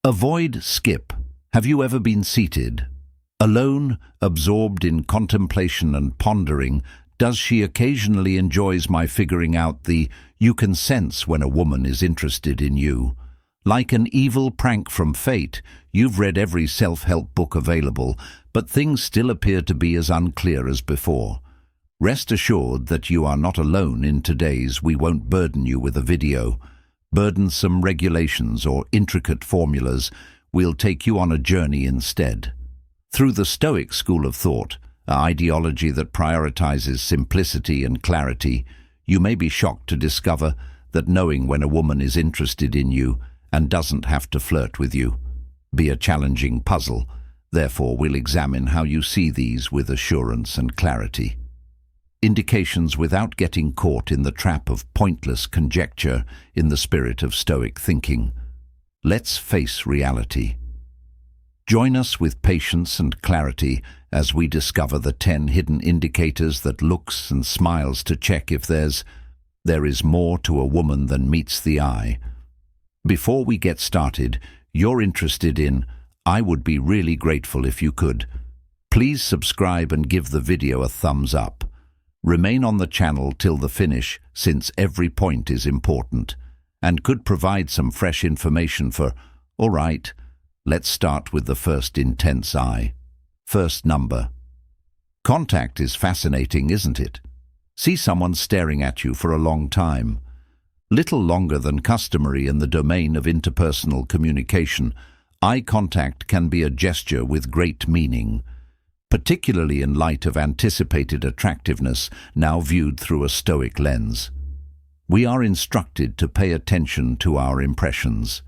Avoid skip. Have you ever been seated? Alone, absorbed in contemplation and pondering, does she occasionally enjoys my figuring out you can sense when a woman is interested in you. Like an evil prank from fate, you've read every self-help book available, but things still appear to be as unclear as before. Rest assured that you are not alone in today's We Won't Burden You with a Video, burdensome regulations or intricate formulas. We'll take you on a journey instead. Through the Stoic school of thought, an ideology that prioritizes simplicity and clarity, you may be shocked to discover that knowing when a woman is interested in you and doesn't have to flirt with you be a challenging puzzle. Therefore, we'll examine how you see these with assurance and clarity. Indications without getting caught in the trap of pointless conjecture in the spirit of Stoic thinking. Let's face reality. Join us with patience and clarity as we discover the 10 hidden indicators that looks and smiles to check if there is more to a woman than meets the eye. Before we get started, you're interested in, I would be really grateful if you could. Please subscribe and give the video a thumbs up. Remain on the channel till the finish, since every point is important and could provide some fresh information for, all right, let's start with the first intense eye. First number. Contact is fascinating, isn't it? See someone staring at you for a long time. Little longer than customary in the domain of interpersonal communication, eye contact can be a gesture with great meaning, particularly in light of anticipated attractiveness now viewed through a Stoic lens. We are instructed to pay attention to our impressions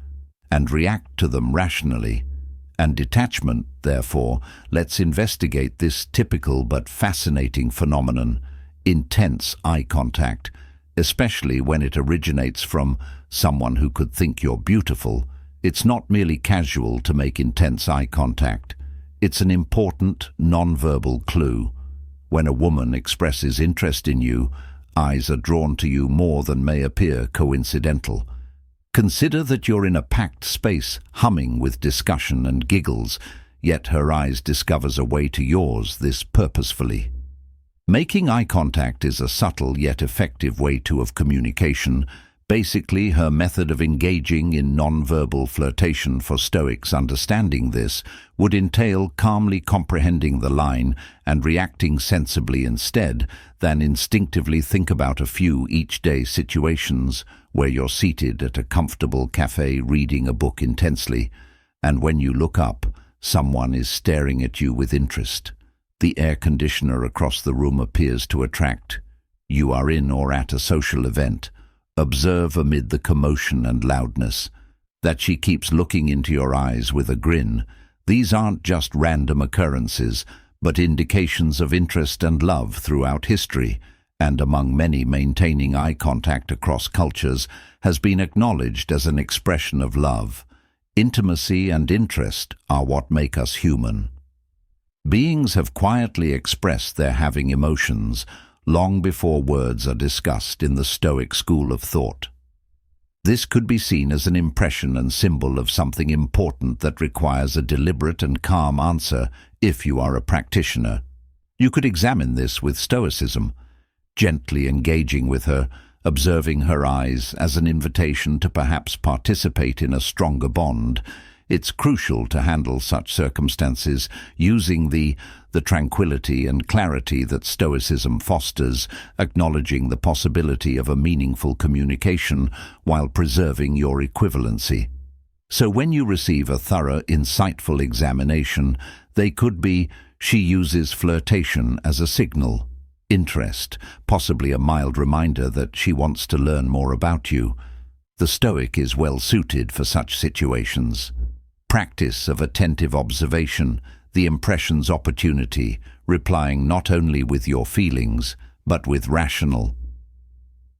and react to them rationally. And detachment, therefore, let's investigate this typical but fascinating phenomenon, intense eye contact, especially when it originates from someone who could think you're beautiful. It's not merely casual to make intense eye contact. It's an important, non-verbal clue. When a woman expresses interest in you, eyes are drawn to you more than may appear coincidental. Consider that you're in a packed space, humming with discussion and giggles, yet her eyes discovers a way to yours, this purposefully. Making eye contact is a subtle yet effective way of communication. Basically, her method of engaging in non-verbal flirtation. For Stoics, understanding this would entail calmly comprehending the line and reacting sensibly instead than instinctively think about a few each-day situations where you're seated at a comfortable cafe reading a book intensely, and when you look up, someone is staring at you with interest. The air conditioner across the room appears to attract. You are in or at a social event. Observe amid the commotion and loudness that she keeps looking into your eyes with a grin. These aren't just random occurrences, but indications of interest and love throughout history, and among many, maintaining eye contact across cultures has been acknowledged as an expression of love. Intimacy and interest are what make us human. Beings have quietly expressed their having emotions long before words are discussed in the Stoic school of thought. This could be seen as an impression and symbol of something important that requires a deliberate and calm answer if you are a practitioner. You could examine this with Stoicism, gently engaging with her, observing her eyes as an invitation to perhaps participate in a stronger bond. It's crucial to handle such circumstances using the tranquility and clarity that Stoicism fosters, acknowledging the possibility of a meaningful communication while preserving your equivalency. So when you receive a thorough, insightful examination, they could be, she uses flirtation as a signal, interest, possibly a mild reminder that she wants to learn more about you. The Stoic is well suited for such situations. Practice of attentive observation, the impressions opportunity, replying not only with your feelings, but with rational.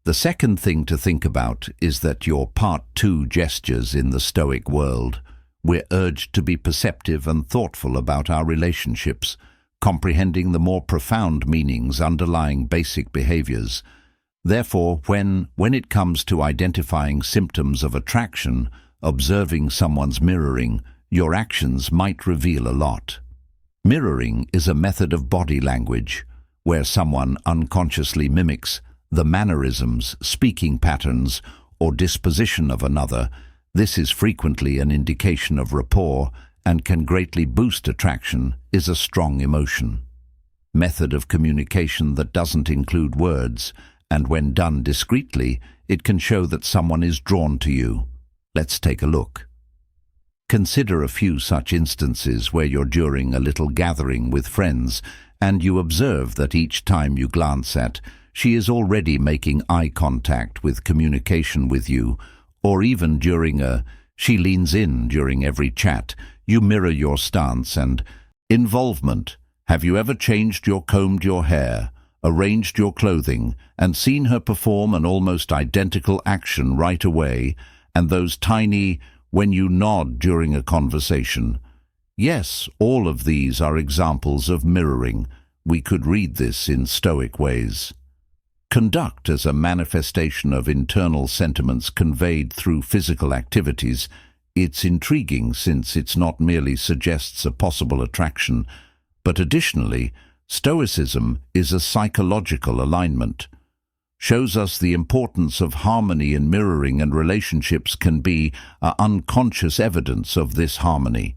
The second thing to think about is that your part 2 gestures in the Stoic world. We're urged to be perceptive and thoughtful about our relationships, comprehending the more profound meanings underlying basic behaviors. Therefore, when it comes to identifying symptoms of attraction, observing someone's mirroring, your actions might reveal a lot. Mirroring is a method of body language where someone unconsciously mimics the mannerisms, speaking patterns, or disposition of another. This is frequently an indication of rapport and can greatly boost attraction, is a strong emotion. Method of communication that doesn't include words, and when done discreetly, it can show that someone is drawn to you. Let's take a look. Consider a few such instances where you're during a little gathering with friends and you observe that each time you glance at, she is already making eye contact with communication with you, or even she leans in during every chat. You mirror your stance and involvement. Have you ever combed your hair, arranged your clothing, and seen her perform an almost identical action right away, and those tiny when you nod during a conversation? Yes, all of these are examples of mirroring. We could read this in Stoic ways. Conduct as a manifestation of internal sentiments conveyed through physical activities. It's intriguing since it not merely suggests a possible attraction, but additionally, Stoicism is a psychological alignment. Shows us the importance of harmony in mirroring, and relationships can be unconscious evidence of this harmony.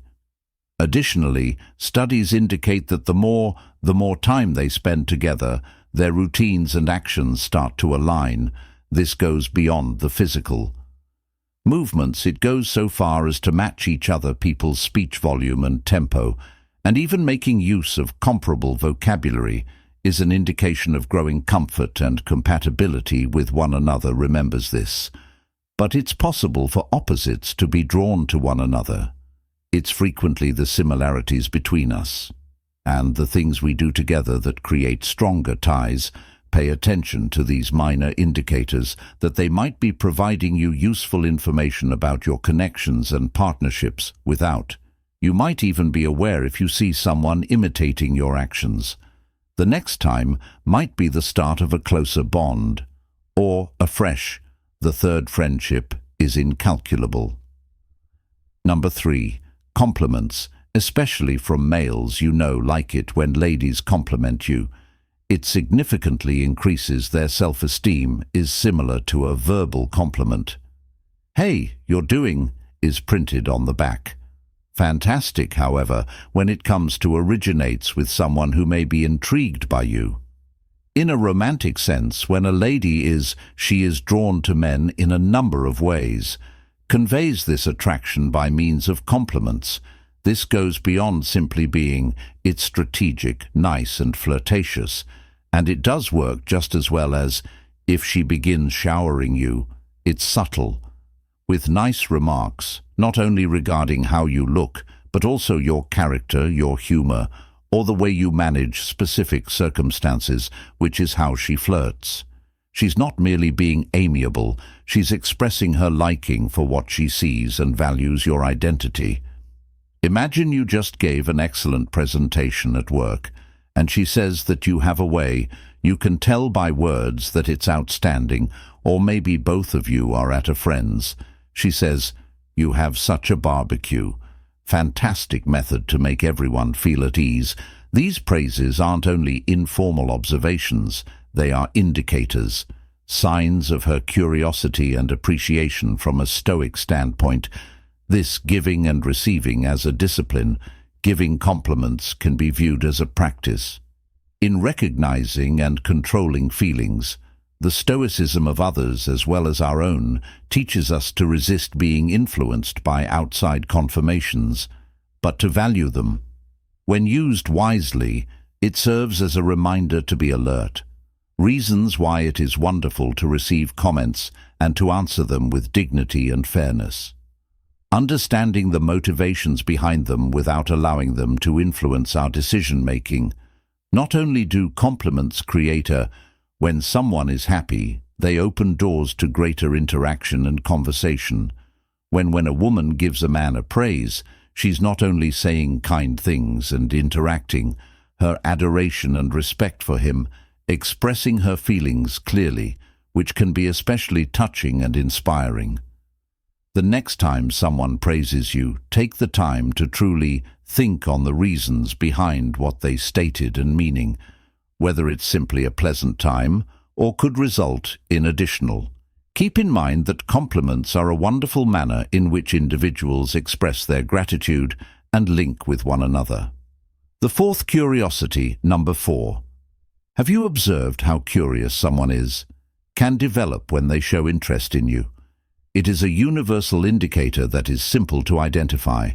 Additionally, studies indicate that the more time they spend together, their routines and actions start to align. This goes beyond the physical movements. It goes so far as to match each other people's speech volume and tempo, and even making use of comparable vocabulary is an indication of growing comfort and compatibility with one another. Remembers this. But it's possible for opposites to be drawn to one another. It's frequently the similarities between us and the things we do together that create stronger ties. Pay attention to these minor indicators that they might be providing you useful information about your connections and partnerships without. You might even be aware if you see someone imitating your actions. The next time might be the start of a closer bond, or the third friendship is incalculable. Number 3. Compliments, especially from males. Like it when ladies compliment you. It significantly increases their self-esteem, is similar to a verbal compliment. "Hey, you're doing," is printed on the back. Fantastic, however, when it comes to originates with someone who may be intrigued by you. In a romantic sense, when a lady she is drawn to men in a number of ways, conveys this attraction by means of compliments. This goes beyond simply being, it's strategic, nice and flirtatious, and it does work just as well as if she begins showering you. It's subtle, with nice remarks, not only regarding how you look, but also your character, your humor, or the way you manage specific circumstances, which is how she flirts. She's not merely being amiable, she's expressing her liking for what she sees and values your identity. Imagine you just gave an excellent presentation at work, and she says that you have a way. You can tell by words that it's outstanding, or maybe both of you are at a friend's. She says, "You have such a barbecue." Fantastic method to make everyone feel at ease. These praises aren't only informal observations, they are indicators, signs of her curiosity and appreciation from a Stoic standpoint. This giving and receiving as a discipline, giving compliments can be viewed as a practice. In recognizing and controlling feelings, the Stoicism of others as well as our own teaches us to resist being influenced by outside confirmations, but to value them. When used wisely, it serves as a reminder to be alert. Reasons why it is wonderful to receive comments and to answer them with dignity and fairness. Understanding the motivations behind them without allowing them to influence our decision-making. Not only do compliments create when someone is happy, they open doors to greater interaction and conversation. When a woman gives a man a praise, she's not only saying kind things and interacting her adoration and respect for him, expressing her feelings clearly, which can be especially touching and inspiring. The next time someone praises you, take the time to truly think on the reasons behind what they stated and meaning, whether it's simply a pleasant time or could result in additional. Keep in mind that compliments are a wonderful manner in which individuals express their gratitude and link with one another. The fourth curiosity, number 4. Have you observed how curious someone is? Can develop when they show interest in you. It is a universal indicator that is simple to identify.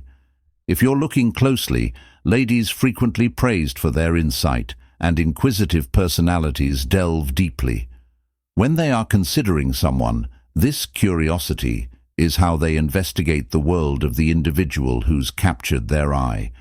If you're looking closely, ladies frequently praised for their insight and inquisitive personalities delve deeply. When they are considering someone, this curiosity is how they investigate the world of the individual who's captured their eye.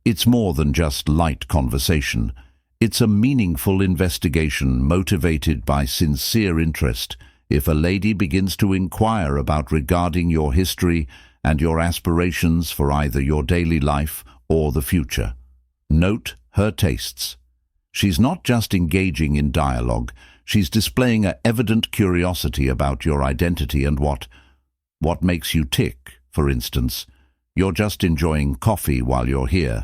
It's more than just light conversation. It's a meaningful investigation motivated by sincere interest. If a lady begins to inquire regarding your history and your aspirations for either your daily life or the future, note her tastes. She's not just engaging in dialogue, she's displaying an evident curiosity about your identity and what makes you tick. For instance, you're just enjoying coffee while you're here,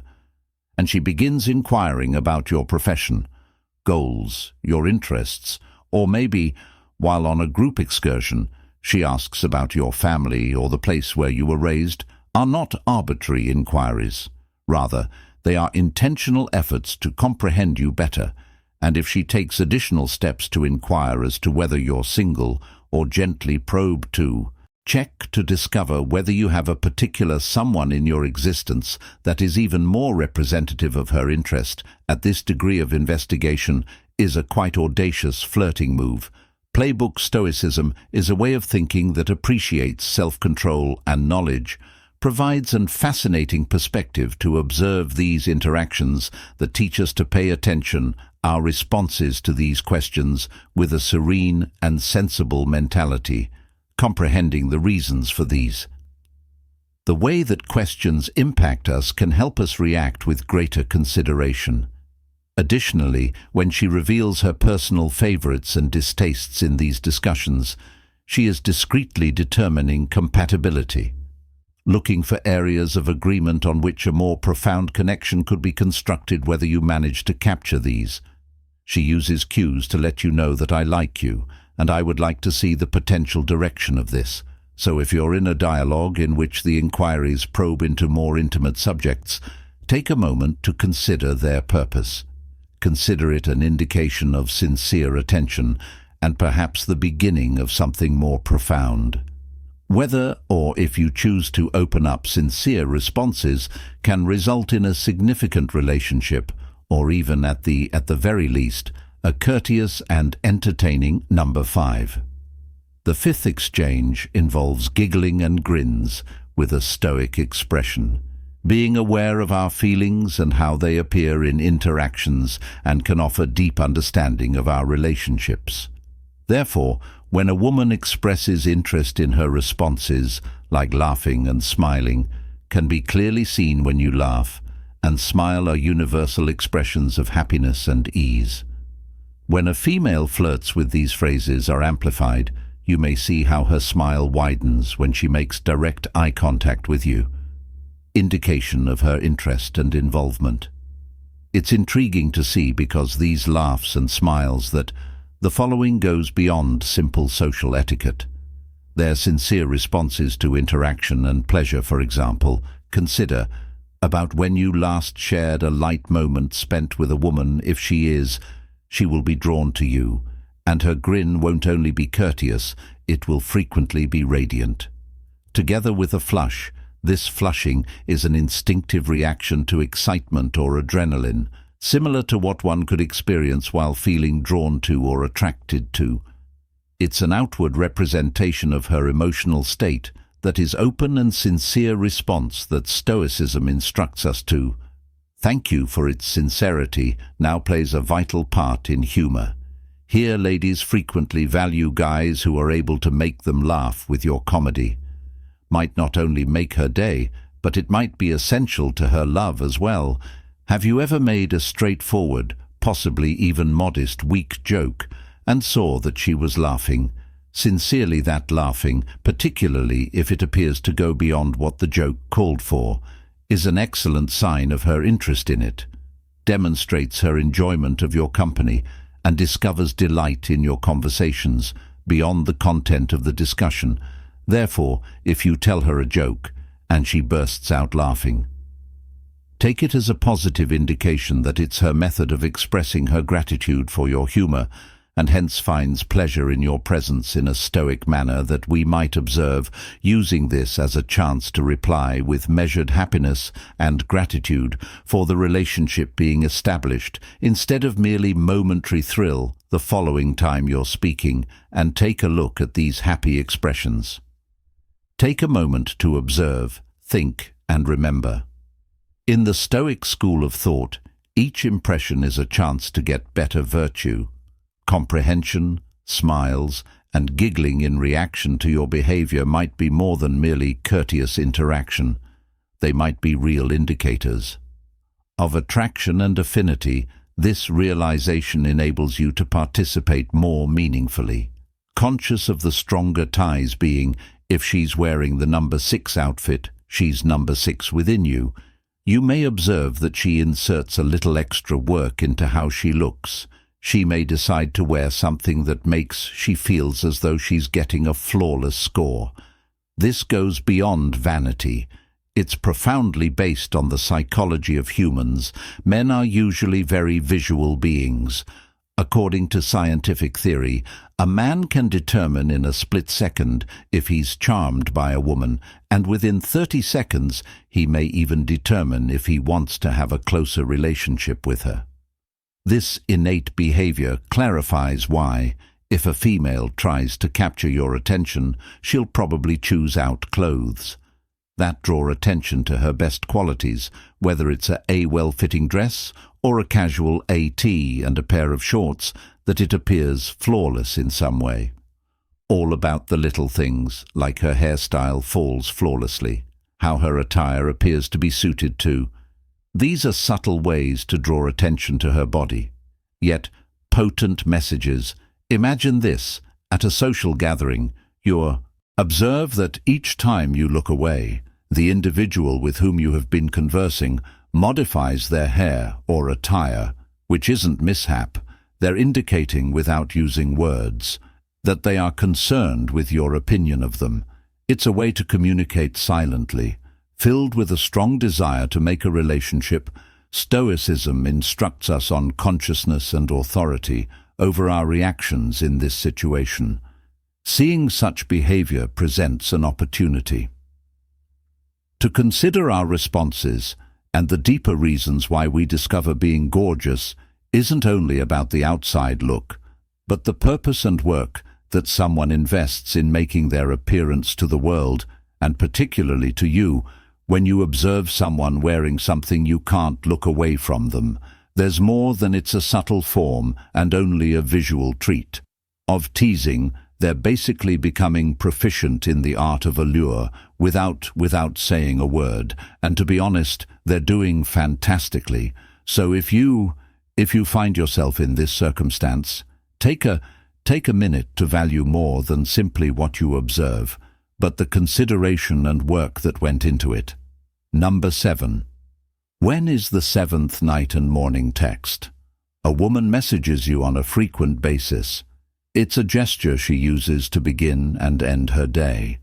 and she begins inquiring about your profession, goals, your interests, or maybe, while on a group excursion, she asks about your family or the place where you were raised, are not arbitrary inquiries. Rather, they are intentional efforts to comprehend you better, and if she takes additional steps to inquire as to whether you're single or gently probe to check to discover whether you have a particular someone in your existence that is even more representative of her interest at this degree of investigation is a quite audacious flirting move. Playbook Stoicism is a way of thinking that appreciates self-control and knowledge, provides a fascinating perspective to observe these interactions that teach us to pay attention our responses to these questions with a serene and sensible mentality, comprehending the reasons for these. The way that questions impact us can help us react with greater consideration. Additionally, when she reveals her personal favorites and distastes in these discussions, she is discreetly determining compatibility, looking for areas of agreement on which a more profound connection could be constructed whether you manage to capture these. She uses cues to let you know that I like you, and I would like to see the potential direction of this. So if you're in a dialogue in which the inquiries probe into more intimate subjects, take a moment to consider their purpose. Consider it an indication of sincere attention and perhaps the beginning of something more profound. Whether or if you choose to open up sincere responses can result in a significant relationship, or even at the very least, a courteous and entertaining number 5. The fifth exchange involves giggling and grins with a stoic expression, being aware of our feelings and how they appear in interactions and can offer deep understanding of our relationships. Therefore, when a woman expresses interest in her responses, like laughing and smiling, can be clearly seen when you laugh, and smile are universal expressions of happiness and ease. When a female flirts with these phrases are amplified, you may see how her smile widens when she makes direct eye contact with you, indication of her interest and involvement. It's intriguing to see because these laughs and smiles that the following goes beyond simple social etiquette. Their sincere responses to interaction and pleasure, for example, consider about when you last shared a light moment spent with a woman. If she will be drawn to you, and her grin won't only be courteous, it will frequently be radiant. Together with a flush, this flushing is an instinctive reaction to excitement or adrenaline, similar to what one could experience while feeling drawn to or attracted to. It's an outward representation of her emotional state that is open and sincere response that Stoicism instructs us to. Thank you for its sincerity now plays a vital part in humor. Here ladies frequently value guys who are able to make them laugh with your comedy. Might not only make her day, but it might be essential to her love as well. Have you ever made a straightforward, possibly even modest, weak joke, and saw that she was laughing? sincerely that laughing, particularly if it appears to go beyond what the joke called for, is an excellent sign of her interest in it, demonstrates her enjoyment of your company, and discovers delight in your conversations beyond the content of the discussion. Therefore, if you tell her a joke and she bursts out laughing, take it as a positive indication that it's her method of expressing her gratitude for your humor, and hence finds pleasure in your presence in a stoic manner that we might observe, using this as a chance to reply with measured happiness and gratitude for the relationship being established, instead of merely momentary thrill the following time you're speaking. And take a look at these happy expressions. Take a moment to observe, think, and remember. In the Stoic school of thought, each impression is a chance to get better virtue. Comprehension, smiles, and giggling in reaction to your behavior might be more than merely courteous interaction. They might be real indicators of attraction and affinity. This realization enables you to participate more meaningfully, conscious of the stronger ties being, if she's wearing the number 6 outfit, she's number 6 within you. You may observe that she inserts a little extra work into how she looks. She may decide to wear something that makes she feels as though she's getting a flawless score. This goes beyond vanity. It's profoundly based on the psychology of humans. Men are usually very visual beings. According to scientific theory, a man can determine in a split second if he's charmed by a woman, and within 30 seconds he may even determine if he wants to have a closer relationship with her. This innate behavior clarifies why, if a female tries to capture your attention, she'll probably choose out clothes that draw attention to her best qualities, whether it's a well-fitting dress or a casual tee and a pair of shorts, that it appears flawless in some way. All about the little things, like her hairstyle falls flawlessly, how her attire appears to be suited to. These are subtle ways to draw attention to her body, yet potent messages. Imagine this: at a social gathering, observe that each time you look away, the individual with whom you have been conversing modifies their hair or attire, which isn't mishap. They're indicating, without using words, that they are concerned with your opinion of them. It's a way to communicate silently, filled with a strong desire to make a relationship. Stoicism instructs us on consciousness and authority over our reactions in this situation. Seeing such behavior presents an opportunity to consider our responses, and the deeper reasons why we discover being gorgeous isn't only about the outside look, but the purpose and work that someone invests in making their appearance to the world, and particularly to you. When you observe someone wearing something, you can't look away from them. There's more than it's a subtle form and only a visual treat of teasing. They're basically becoming proficient in the art of allure without saying a word, and to be honest, they're doing fantastically. So if you find yourself in this circumstance, take a minute to value more than simply what you observe, but the consideration and work that went into it. Number 7. When is the 7th night and morning text? A woman messages you on a frequent basis. It's a gesture she uses to begin and end her day.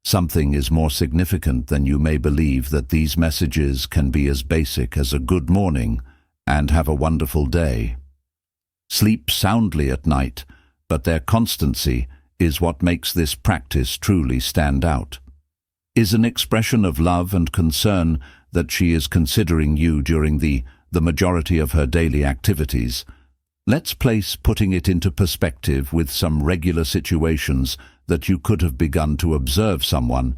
Something is more significant than you may believe, that these messages can be as basic as a good morning and have a wonderful day. Sleep soundly at night, but their constancy is what makes this practice truly stand out. Is an expression of love and concern that she is considering you during the majority of her daily activities. Let's place putting it into perspective with some regular situations that you could have begun to observe someone,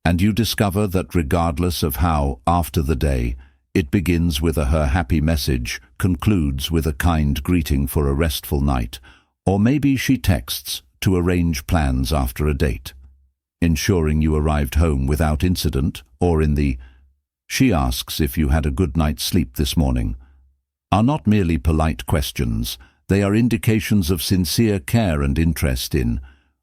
and you discover that regardless of how, after the day, it begins with her happy message, concludes with a kind greeting for a restful night, or maybe she texts to arrange plans after a date, ensuring you arrived home without incident, or she asks if you had a good night's sleep this morning, are not merely polite questions. They are indications of sincere care and interest in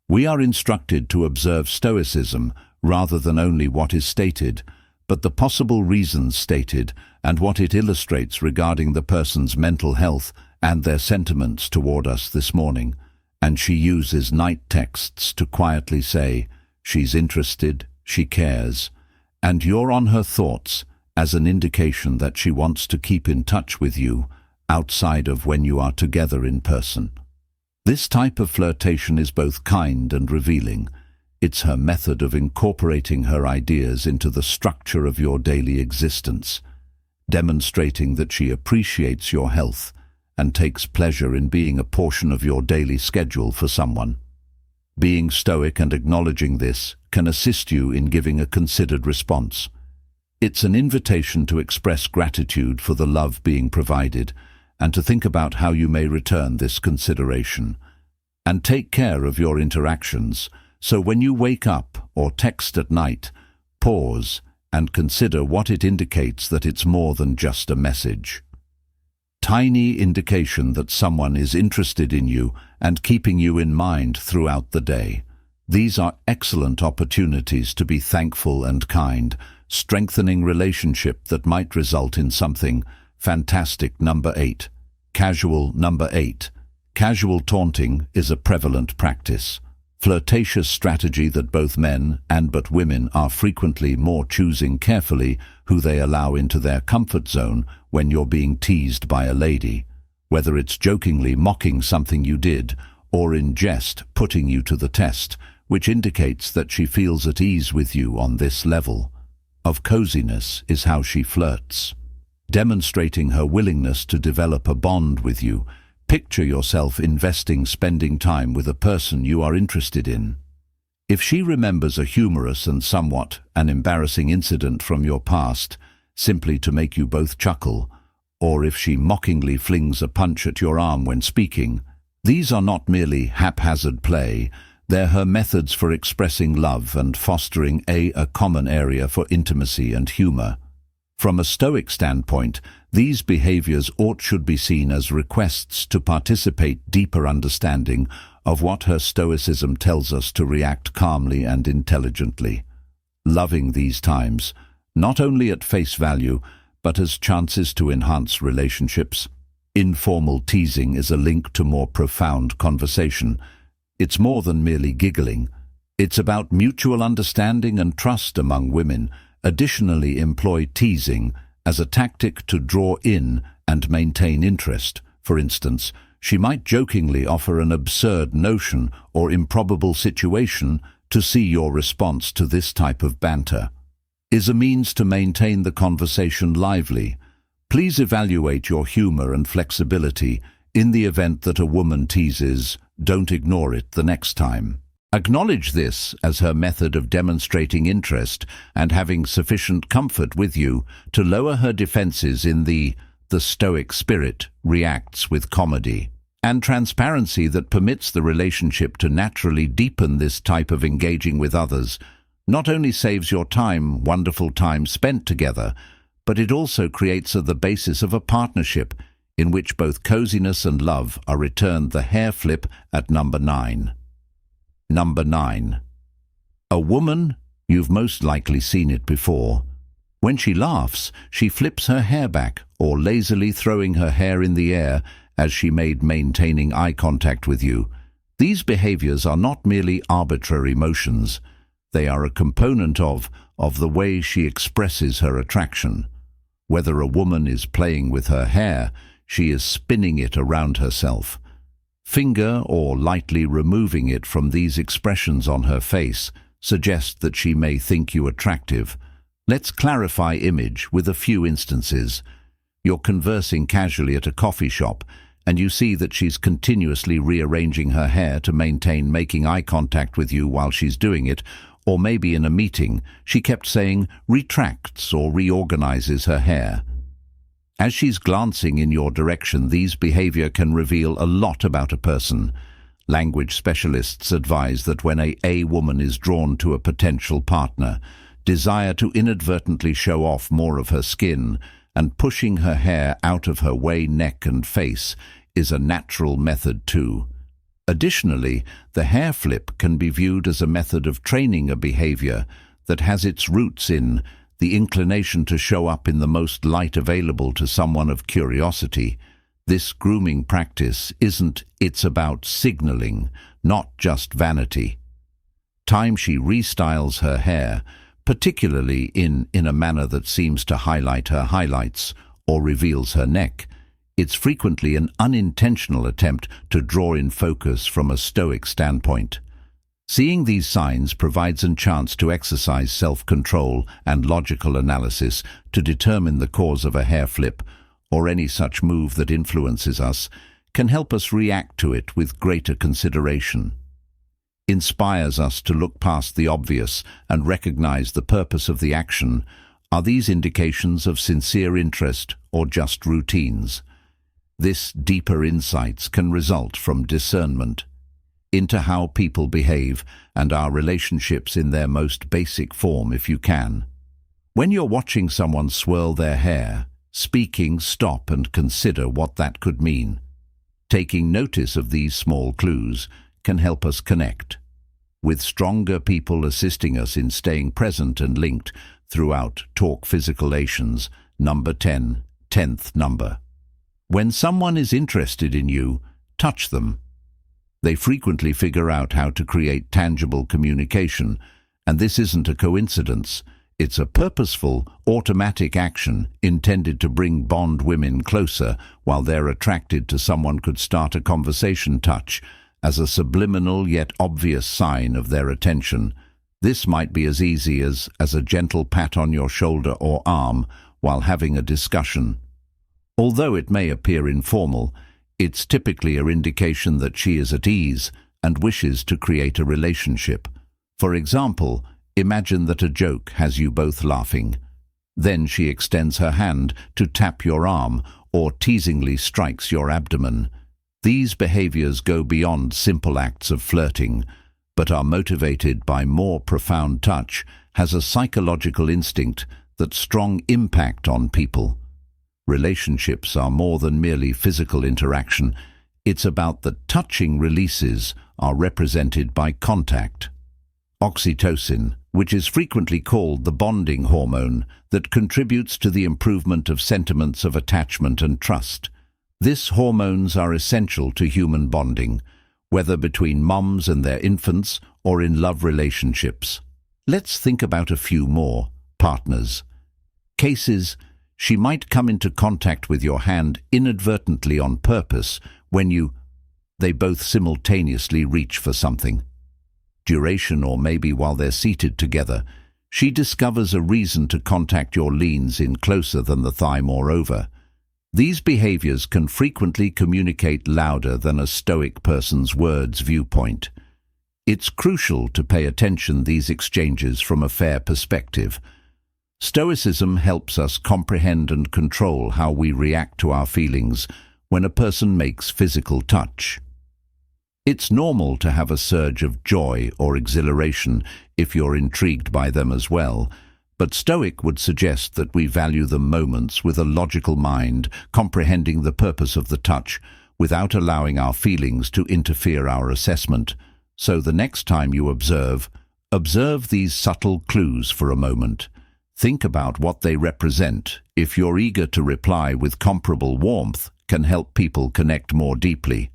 We are instructed to observe Stoicism rather than only what is stated, but the possible reasons stated and what it illustrates regarding the person's mental health and their sentiments toward us this morning. And she uses night texts to quietly say, she's interested, she cares, and you're on her thoughts as an indication that she wants to keep in touch with you outside of when you are together in person. This type of flirtation is both kind and revealing. It's her method of incorporating her ideas into the structure of your daily existence, demonstrating that she appreciates your health and takes pleasure in being a portion of your daily schedule for someone. Being stoic and acknowledging this can assist you in giving a considered response. It's an invitation to express gratitude for the love being provided and to think about how you may return this consideration. And take care of your interactions, so when you wake up or text at night, pause and consider what it indicates that it's more than just a message. Tiny indication that someone is interested in you and keeping you in mind throughout the day. These are excellent opportunities to be thankful and kind, strengthening relationship that might result in something fantastic. Number 8. Casual. Number 8. Casual taunting is a prevalent practice. Flirtatious strategy that both men and but women are frequently more choosing carefully who they allow into their comfort zone when you're being teased by a lady, whether it's jokingly mocking something you did or in jest putting you to the test, which indicates that she feels at ease with you on this level of coziness is how she flirts. Demonstrating her willingness to develop a bond with you. Picture yourself spending time with a person you are interested in. If she remembers a humorous and somewhat an embarrassing incident from your past, simply to make you both chuckle, or if she mockingly flings a punch at your arm when speaking, these are not merely haphazard play, they're her methods for expressing love and fostering a common area for intimacy and humor. From a Stoic standpoint, these behaviors should be seen as requests to participate deeper understanding of what her Stoicism tells us to react calmly and intelligently. Loving these times, not only at face value, but as chances to enhance relationships. Informal teasing is a link to more profound conversation. It's more than merely giggling. It's about mutual understanding and trust among women. Additionally, employ teasing as a tactic to draw in and maintain interest. For instance, she might jokingly offer an absurd notion or improbable situation to see your response to this type of banter. Is a means to maintain the conversation lively. Please evaluate your humor and flexibility. In the event that a woman teases, don't ignore it the next time. Acknowledge this as her method of demonstrating interest and having sufficient comfort with you to lower her defenses in the Stoic spirit reacts with comedy and transparency that permits the relationship to naturally deepen. This type of engaging with others not only saves your time, wonderful time spent together, but it also creates the basis of a partnership in which both coziness and love are returned. The hair flip at number 9. Number 9. A woman, you've most likely seen it before. When she laughs, she flips her hair back or lazily throwing her hair in the air as she maintaining eye contact with you. These behaviors are not merely arbitrary motions. They are a component of the way she expresses her attraction. Whether a woman is playing with her hair, she is spinning it around herself. Finger or lightly removing it from these expressions on her face suggest that she may think you attractive. Let's clarify image with a few instances. You're conversing casually at a coffee shop and you see that she's continuously rearranging her hair to maintain making eye contact with you while she's doing it, or maybe in a meeting she kept saying retracts or reorganizes her hair. As she's glancing in your direction, these behavior can reveal a lot about a person. Language specialists advise that when a woman is drawn to a potential partner, desire to inadvertently show off more of her skin and pushing her hair out of her way, neck and face is a natural method too. Additionally, the hair flip can be viewed as a method of training a behavior that has its roots in the inclination to show up in the most light available to someone of curiosity. This grooming practice it's about signaling, not just vanity. Time she restyles her hair, particularly in a manner that seems to highlight her highlights or reveals her neck, it's frequently an unintentional attempt to draw in focus from a Stoic standpoint. Seeing these signs provides a chance to exercise self-control and logical analysis to determine the cause of a hair flip or any such move that influences us, can help us react to it with greater consideration. Inspires us to look past the obvious and recognize the purpose of the action. Are these indications of sincere interest or just routines? This deeper insights can result from discernment into how people behave and our relationships in their most basic form if you can. When you're watching someone swirl their hair, speaking, stop and consider what that could mean. Taking notice of these small clues can help us connect with stronger people, assisting us in staying present and linked throughout talk. Physicalations. Number 10, 10th number. When someone is interested in you, touch them. They frequently figure out how to create tangible communication, and this isn't a coincidence. It's a purposeful, automatic action intended to bond women closer while they're attracted to someone. Could start a conversation. Touch as a subliminal yet obvious sign of their attention. This might be as easy as a gentle pat on your shoulder or arm while having a discussion. Although it may appear informal, it's typically an indication that she is at ease and wishes to create a relationship. For example, imagine that a joke has you both laughing. Then she extends her hand to tap your arm or teasingly strikes your abdomen. These behaviors go beyond simple acts of flirting, but are motivated by more profound touch, has a psychological instinct that's strong impact on people. Relationships are more than merely physical interaction. It's about the touching releases are represented by contact. Oxytocin, which is frequently called the bonding hormone, that contributes to the improvement of sentiments of attachment and trust. These hormones are essential to human bonding, whether between moms and their infants or in love relationships. Let's think about a few more. Partners. Cases. She might come into contact with your hand inadvertently on purpose when they both simultaneously reach for something. Duration, or maybe while they're seated together, she discovers a reason to contact your leans in closer than the thigh. Moreover, these behaviors can frequently communicate louder than a Stoic person's words. Viewpoint. It's crucial to pay attention to these exchanges from a fair perspective. Stoicism helps us comprehend and control how we react to our feelings when a person makes physical touch. It's normal to have a surge of joy or exhilaration if you're intrigued by them as well, but Stoic would suggest that we value the moments with a logical mind, comprehending the purpose of the touch without allowing our feelings to interfere our assessment. So the next time you observe these subtle clues for a moment. Think about what they represent. If you're eager to reply with comparable warmth, can help people connect more deeply.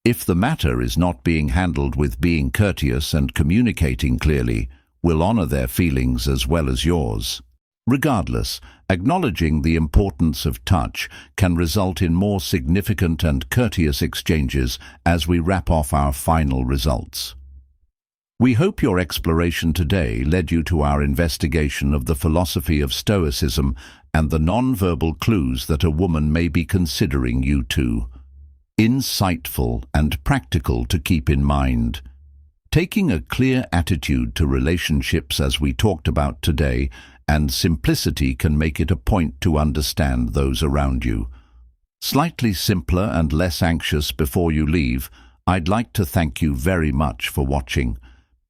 If the matter is not being handled with being courteous and communicating clearly, we'll honor their feelings as well as yours. Regardless, acknowledging the importance of touch can result in more significant and courteous exchanges as we wrap off our final results. We hope your exploration today led you to our investigation of the philosophy of Stoicism and the non-verbal clues that a woman may be considering you too. Insightful and practical to keep in mind. Taking a clear attitude to relationships as we talked about today, and simplicity can make it a point to understand those around you. Slightly simpler and less anxious before you leave, I'd like to thank you very much for watching.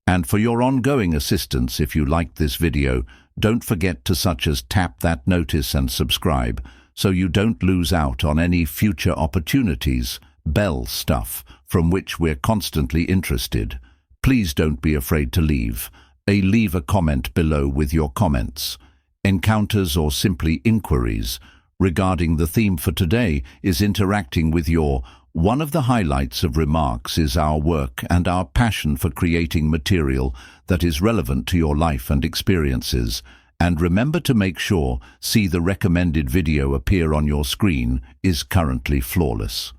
And for your ongoing assistance. If you liked this video, don't forget to such as tap that notice and subscribe so you don't lose out on any future opportunities. bell stuff from which we're constantly interested. Please don't be afraid to leave a comment below with your comments, encounters or simply inquiries regarding the theme for today is interacting with your. One of the highlights of remarks is our work and our passion for creating material that is relevant to your life and experiences. And remember to make sure see the recommended video appear on your screen is currently flawless.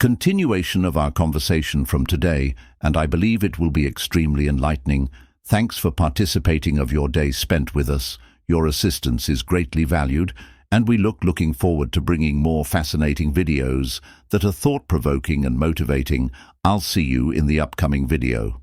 Continuation of our conversation from today, and I believe it will be extremely enlightening. Thanks for participating of your day spent with us. Your assistance is greatly valued, and we looking forward to bringing more fascinating videos that are thought-provoking and motivating. I'll see you in the upcoming video.